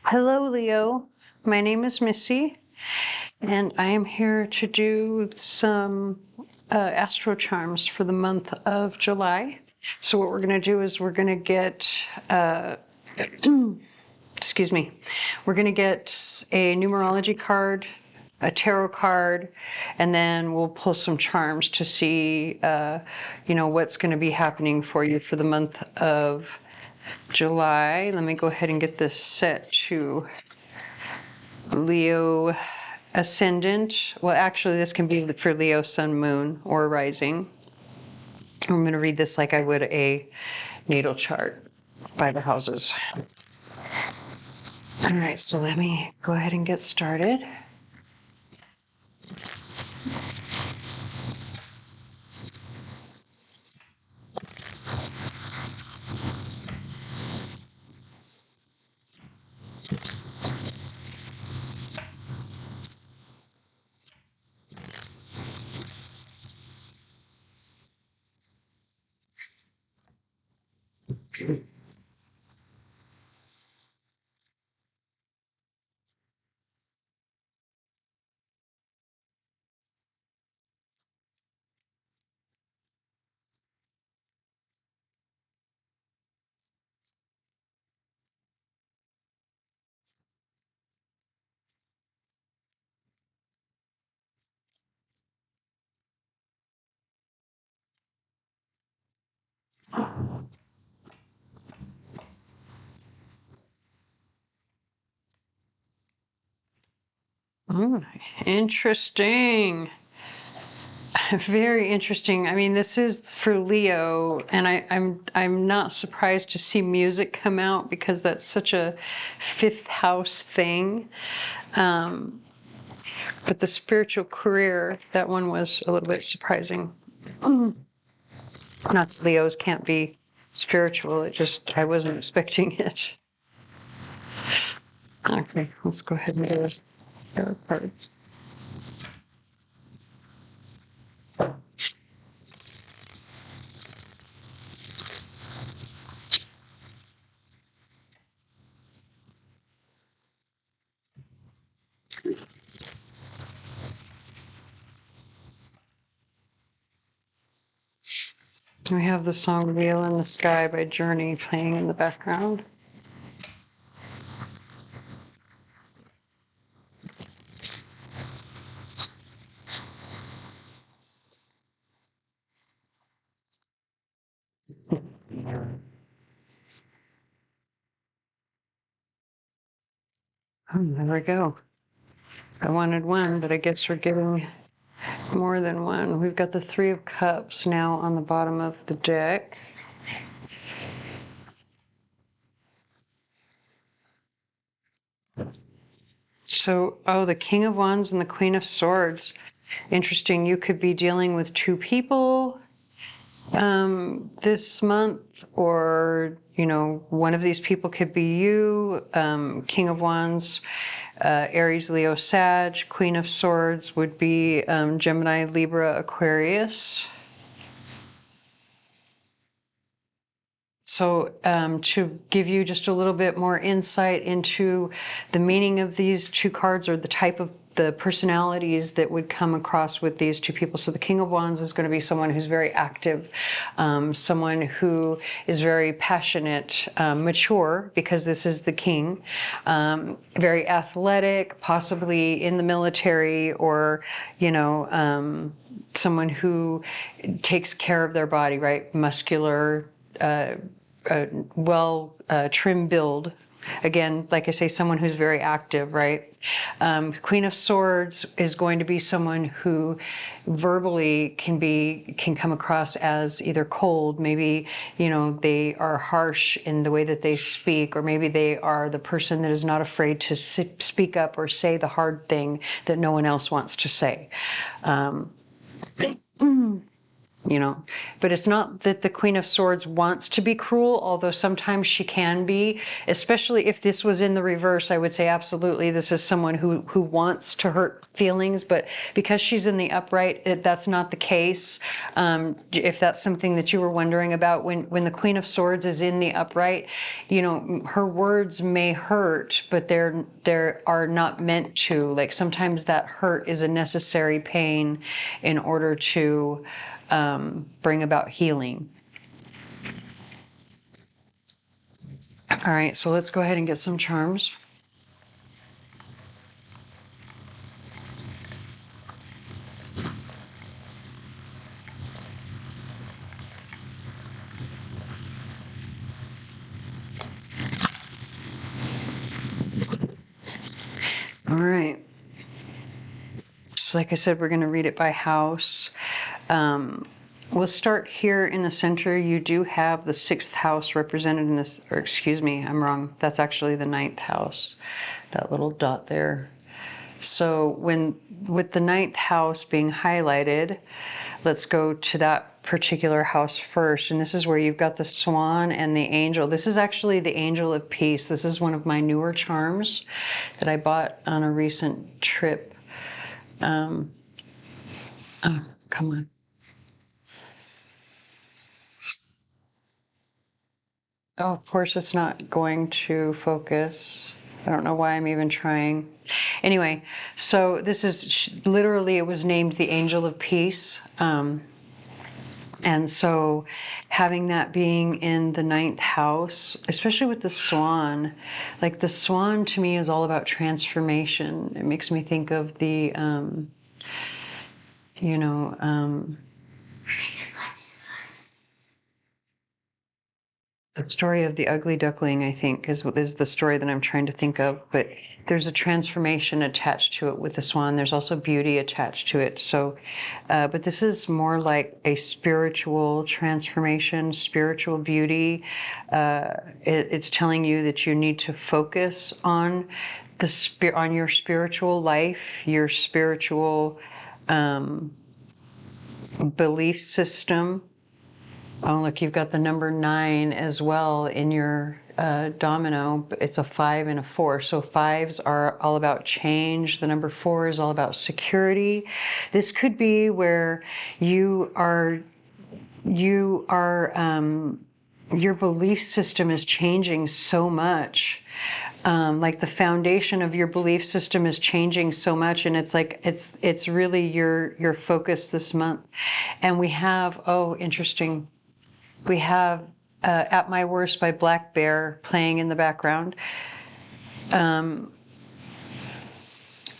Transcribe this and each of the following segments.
Hello, Leo. My name is Missy, and I am here to do some astro charms for the month of July. So what we're going to do is we're going to get, excuse me, we're going to get a numerology card, a tarot card, and then we'll pull some charms to see, what's going to be happening for you for the month of July. Let me go ahead and get this set to Leo ascendant. Well, actually, this can be for Leo sun, moon, or rising. I'm going to read this like I would a natal chart by the houses. All right, so let me go ahead and get started. Interesting. Very interesting. I mean, this is for Leo, and I'm not surprised to see music come out because that's such a fifth house thing. But the spiritual career, that one was a little bit surprising. Not that Leos can't be spiritual, I wasn't expecting it. Okay, let's go ahead and do this tarot cards. We have the song Wheel in the Sky by Journey playing in the background. Oh, there we go. I wanted one, but I guess we're getting more than one. We've got the Three of Cups now on the bottom of the deck. So, the King of Wands and the Queen of Swords. Interesting. You could be dealing with two people this month, or, one of these people could be you. King of Wands, Aries, Leo, Sag. Queen of Swords would be Gemini, Libra, Aquarius. So to give you just a little bit more insight into the meaning of these two cards, or the type of the personalities that would come across with these two people. So the King of Wands is going to be someone who's very active, someone who is very passionate, mature, because this is the king, very athletic, possibly in the military, or, someone who takes care of their body, right? Muscular, trim build. Again, like I say, someone who's very active, right? Queen of Swords is going to be someone who verbally can come across as either cold, maybe, they are harsh in the way that they speak, or maybe they are the person that is not afraid to speak up or say the hard thing that no one else wants to say. you know. But it's not that the Queen of Swords wants to be cruel, although sometimes she can be, especially if this was in the reverse. I would say absolutely this is someone who wants to hurt feelings, but because she's in the upright, that's not the case. If that's something that you were wondering about, when the Queen of Swords is in the upright, you know, her words may hurt, but they are not meant to. Like sometimes that hurt is a necessary pain in order to bring about healing. All right, so let's go ahead and get some charms. All right. So like I said, we're going to read it by house. We'll start here in the center. You do have the 6th house represented in this, or excuse me, I'm wrong. That's actually the 9th house, that little dot there. So with the 9th house being highlighted, let's go to that particular house first. And this is where you've got the swan and the angel. This is actually the angel of peace. This is one of my newer charms that I bought on a recent trip. Oh, come on. Oh, of course it's not going to focus. I don't know why I'm even trying. Anyway, so this is literally, it was named the Angel of Peace. And so having that being in the 9th house, especially with the swan, like the swan to me is all about transformation. It makes me think of the, the story of the ugly duckling, I think, is the story that I'm trying to think of. But there's a transformation attached to it with the swan. There's also beauty attached to it. So, but this is more like a spiritual transformation, spiritual beauty. It's telling you that you need to focus on on your spiritual life, your spiritual belief system. Oh, look, you've got the number 9 as well in your domino. It's a 5 and a 4. So 5s are all about change. The number 4 is all about security. This could be where your belief system is changing so much. Like the foundation of your belief system is changing so much, and it's like it's really your focus this month. And we have, oh, interesting. We have At My Worst by Black Bear playing in the background.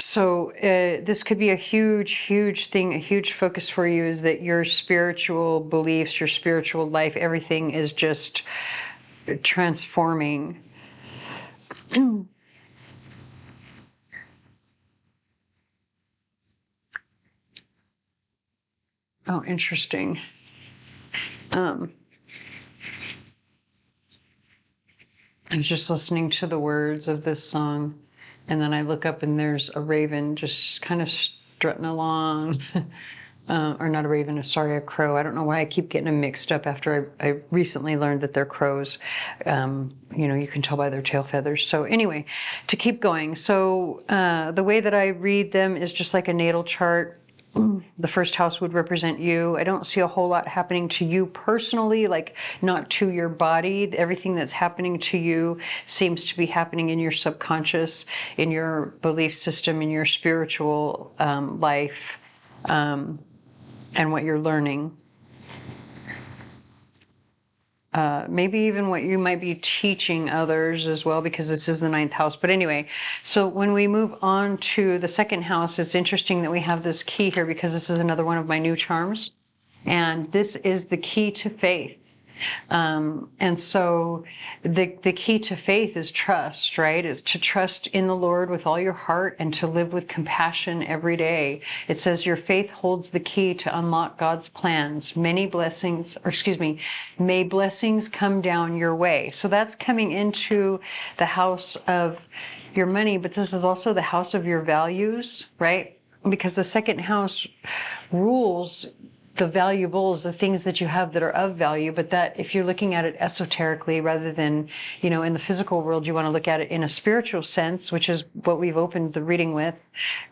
So this could be a huge thing, a huge focus for you, is that your spiritual beliefs, your spiritual life, everything is just transforming. Oh, interesting. I was just listening to the words of this song, and then I look up and there's a raven just kind of strutting along. Or not a raven, sorry, a crow. I don't know why I keep getting them mixed up after I recently learned that they're crows. You can tell by their tail feathers. So anyway, to keep going. So the way that I read them is just like a natal chart. The first house would represent you. I don't see a whole lot happening to you personally, like not to your body. Everything that's happening to you seems to be happening in your subconscious, in your belief system, in your spiritual life, and what you're learning. Maybe even what you might be teaching others as well, because this is the 9th house. But anyway, so when we move on to the 2nd house, it's interesting that we have this key here, because this is another one of my new charms. And this is the key to faith. And so the key to faith is trust, right? It's to trust in the Lord with all your heart and to live with compassion every day. It says your faith holds the key to unlock God's plans. May blessings come down your way. So that's coming into the house of your money, but this is also the house of your values, right? Because the 2nd house rules the valuables, the things that you have that are of value, but that if you're looking at it esoterically rather than, in the physical world, you want to look at it in a spiritual sense, which is what we've opened the reading with,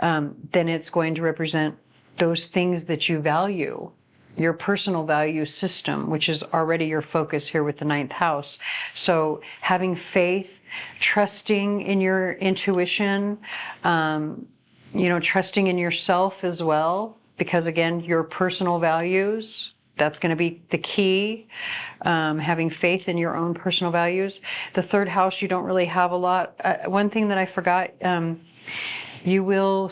then it's going to represent those things that you value, your personal value system, which is already your focus here with the ninth house. So having faith, trusting in your intuition, trusting in yourself as well, because again, your personal values, that's going to be the key. Having faith in your own personal values. The third house, you don't really have a lot. One thing that I forgot, you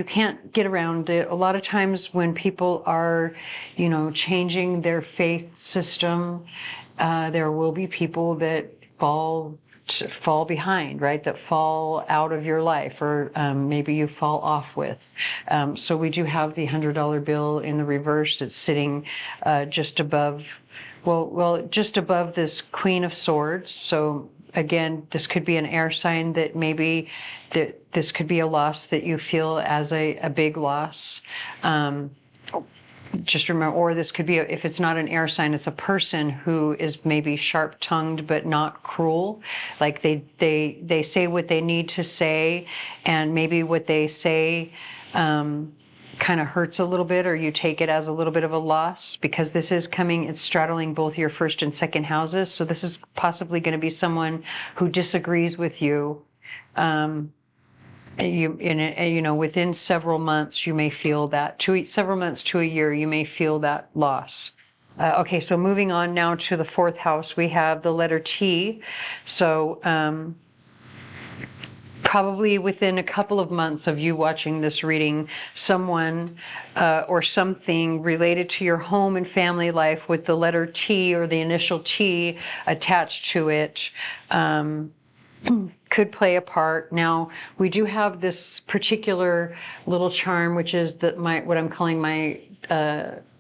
can't get around it. A lot of times when people are, changing their faith system, there will be people that fall behind, right? That fall out of your life, or maybe you fall off with. So we do have the $100 bill in the reverse. It's sitting just above, just above this Queen of Swords. So again, this could be an air sign that maybe this could be a loss that you feel as a big loss. Just remember, or this could be, if it's not an air sign, it's a person who is maybe sharp-tongued but not cruel. Like they say what they need to say, and maybe what they say kind of hurts a little bit, or you take it as a little bit of a loss, because this is coming, it's straddling both your first and second houses. So this is possibly going to be someone who disagrees with you. Within several months, you may feel that. Several months to a year, you may feel that loss. Okay, so moving on now to the fourth house, we have the letter T. So probably within a couple of months of you watching this reading, someone or something related to your home and family life with the letter T or the initial T attached to it could play a part. Now, we do have this particular little charm, which is what I'm calling my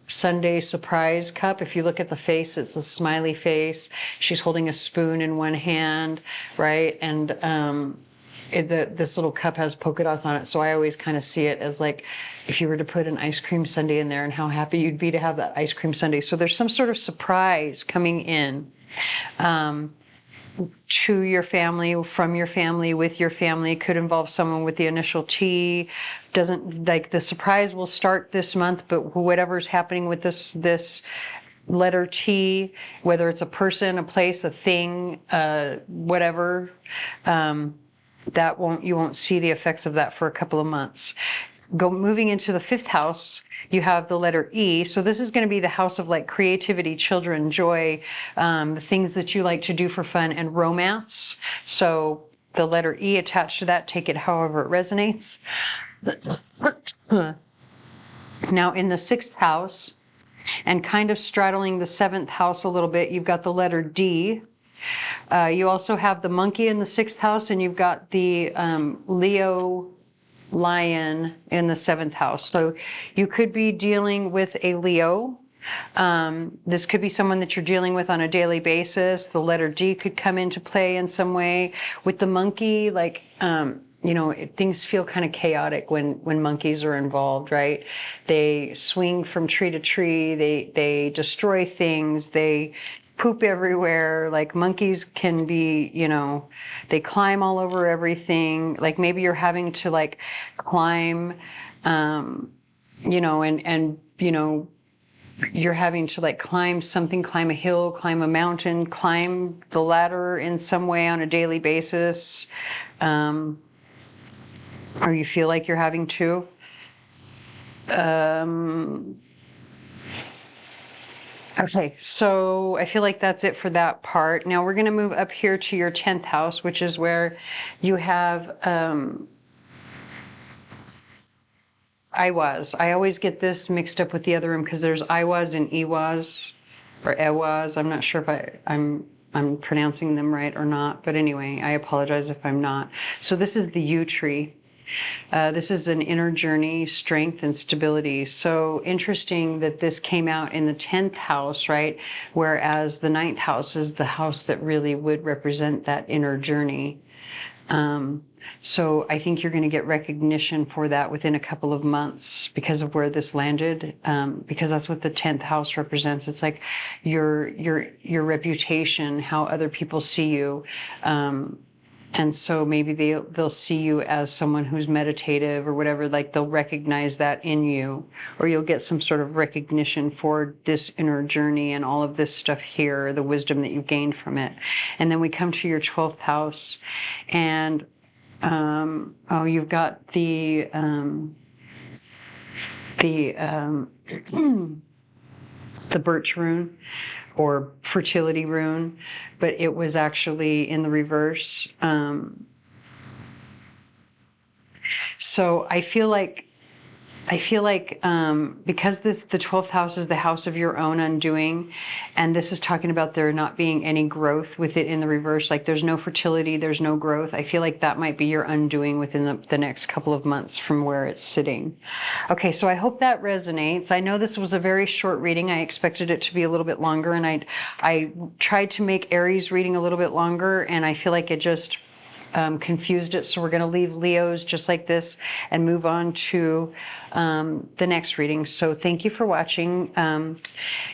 Sunday surprise cup. If you look at the face, it's a smiley face. She's holding a spoon in one hand, right? And this little cup has polka dots on it, so I always kind of see it as like if you were to put an ice cream sundae in there and how happy you'd be to have that ice cream sundae. So there's some sort of surprise coming in. To your family, from your family, with your family, could involve someone with the initial T. Doesn't, like, the surprise will start this month, but whatever's happening with this letter T, whether it's a person, a place, a thing, whatever, you won't see the effects of that for a couple of months. Moving into the fifth house, you have the letter E. So this is going to be the house of like creativity, children, joy, the things that you like to do for fun, and romance. So the letter E attached to that, take it however it resonates. Now in the sixth house, and kind of straddling the seventh house a little bit, you've got the letter D. You also have the monkey in the sixth house, and you've got the Leo lion in the seventh house. So you could be dealing with a Leo. This could be someone that you're dealing with on a daily basis. The letter D could come into play in some way. With the monkey, like, things feel kind of chaotic when monkeys are involved, right? They swing from tree to tree. They destroy things. They poop everywhere. Like, monkeys can be, they climb all over everything. Like, maybe you're having to like climb, you're having to like climb something, climb a hill, climb a mountain, climb the ladder in some way on a daily basis. Or you feel like you're having to. Okay, so I feel like that's it for that part. Now we're going to move up here to your 10th house, which is where you have Iwas. I always get this mixed up with the other room because there's Iwas and Iwas, or Ewas. I'm not sure if I'm pronouncing them right or not, but anyway, I apologize if I'm not. So this is the yew tree. This is an inner journey, strength, and stability. So interesting that this came out in the 10th house, right? Whereas the 9th house is the house that really would represent that inner journey. So I think you're going to get recognition for that within a couple of months because of where this landed, because that's what the 10th house represents. It's like your reputation, how other people see you. And so maybe they'll see you as someone who's meditative or whatever, like they'll recognize that in you, or you'll get some sort of recognition for this inner journey and all of this stuff here, the wisdom that you've gained from it. And then we come to your 12th house, and you've got the the birch rune or fertility rune, but it was actually in the reverse. So I feel like because the 12th house is the house of your own undoing, and this is talking about there not being any growth with it in the reverse, like there's no fertility, there's no growth. I feel like that might be your undoing within the next couple of months from where it's sitting. Okay, so I hope that resonates. I know this was a very short reading. I expected it to be a little bit longer, and I tried to make Aries reading a little bit longer, and I feel like it just confused it. So we're going to leave Leo's just like this and move on to the next reading. So thank you for watching. I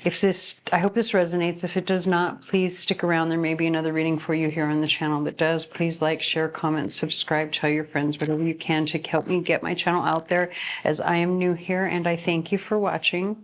hope this resonates. If it does not, please stick around. There may be another reading for you here on the channel that does. Please like, share, comment, subscribe, tell your friends, whatever you can to help me get my channel out there, as I am new here, and I thank you for watching.